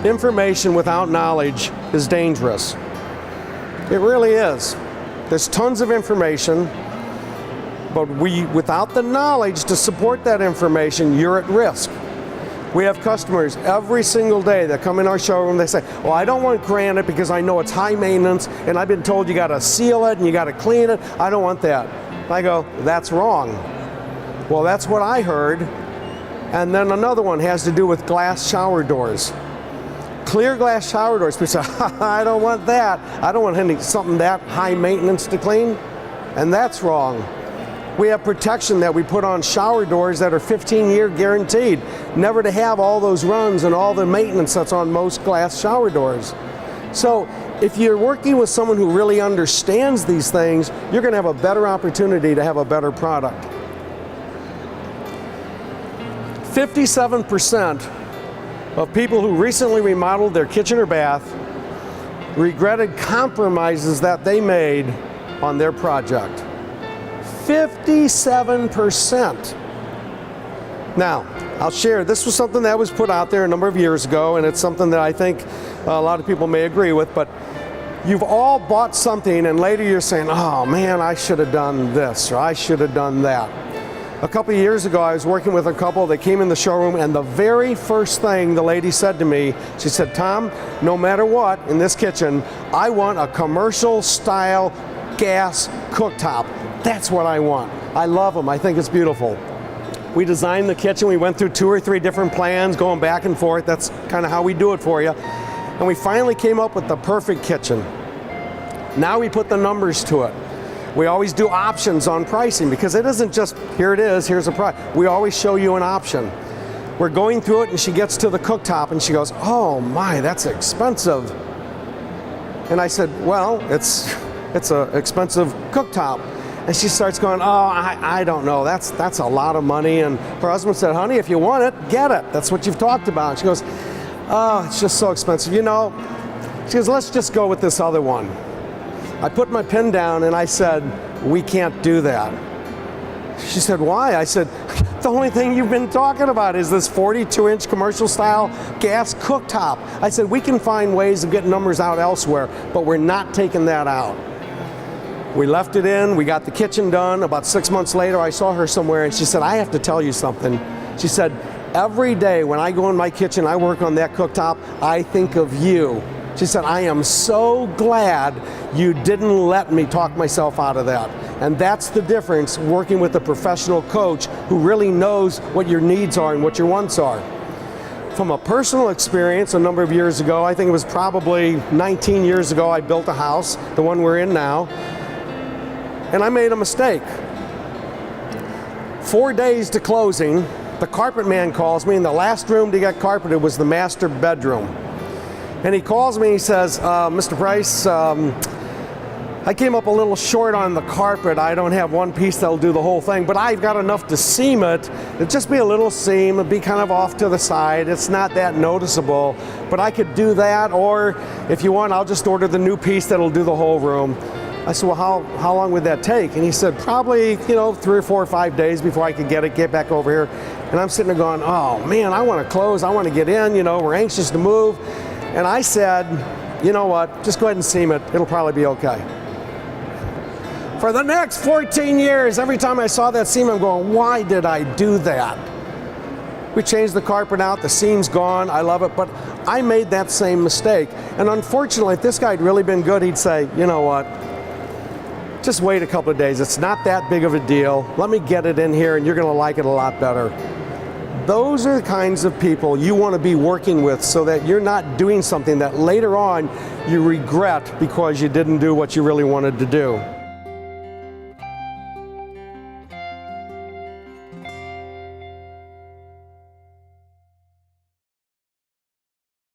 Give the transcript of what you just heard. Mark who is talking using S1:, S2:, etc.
S1: Information without knowledge is dangerous. It really is. There's tons of information, but without the knowledge to support that information, you're at risk. We have customers every single day that come in our showroom, they say, well, I don't want granite because I know it's high maintenance and I've been told you gotta seal it and you gotta clean it. I don't want that. I go, that's wrong. Well, that's what I heard. And then another one has to do with glass shower doors. Clear glass shower doors, people say, I don't want that. I don't want something that high maintenance to clean. And that's wrong. We have protection that we put on shower doors that are 15-year guaranteed, never to have all those runs and all the maintenance that's on most glass shower doors. So if you're working with someone who really understands these things, you're going to have a better opportunity to have a better product. 57% of people who recently remodeled their kitchen or bath regretted compromises that they made on their project. 57%. Now, I'll share, this was something that was put out there a number of years ago, and it's something that I think a lot of people may agree with, but you've all bought something and later you're saying, oh man, I should have done this, or I should have done that. A couple of years ago, I was working with a couple that came in the showroom, and the very first thing the lady said to me, she said, Tom, no matter what in this kitchen, I want a commercial style gas cooktop. That's what I want. I love them. I think it's beautiful. We designed the kitchen. We went through 2 or 3 different plans, going back and forth. That's kind of how we do it for you. And we finally came up with the perfect kitchen. Now we put the numbers to it. We always do options on pricing because it isn't just, here it is, here's a price. We always show you an option. We're going through it and she gets to the cooktop and she goes, oh my, that's expensive. And I said, well, it's an expensive cooktop. And she starts going, oh, I don't know, that's a lot of money. And her husband said, honey, if you want it, get it. That's what you've talked about. And she goes, oh, it's just so expensive. You know, she goes, let's just go with this other one. I put my pen down and I said, we can't do that. She said, why? I said, the only thing you've been talking about is this 42-inch commercial style gas cooktop. I said, we can find ways of getting numbers out elsewhere, but we're not taking that out. We left it in, we got the kitchen done. About 6 months later, I saw her somewhere and she said, I have to tell you something. She said, every day when I go in my kitchen, I work on that cooktop, I think of you. She said, I am so glad you didn't let me talk myself out of that. And that's the difference working with a professional coach who really knows what your needs are and what your wants are. From a personal experience a number of years ago, I think it was probably 19 years ago, I built a house, the one we're in now, and I made a mistake. 4 days to closing, the carpet man calls me, and the last room to get carpeted was the master bedroom. And he calls me and he says, Mr. Price, I came up a little short on the carpet. I don't have one piece that'll do the whole thing, but I've got enough to seam it. It'd just be a little seam, it'd be kind of off to the side. It's not that noticeable, but I could do that, or if you want, I'll just order the new piece that'll do the whole room. I said, well, how long would that take? And he said, probably, 3 or 4 or 5 days before I could get back over here. And I'm sitting there going, oh man, I want to close, I want to get in, we're anxious to move. And I said, you know what, just go ahead and seam it, it'll probably be okay. For the next 14 years, every time I saw that seam, I'm going, why did I do that? We changed the carpet out, the seam's gone, I love it, but I made that same mistake. And unfortunately, if this guy had really been good, he'd say, you know what, just wait a couple of days, it's not that big of a deal, let me get it in here and you're gonna like it a lot better. Those are the kinds of people you want to be working with so that you're not doing something that later on you regret because you didn't do what you really wanted to do.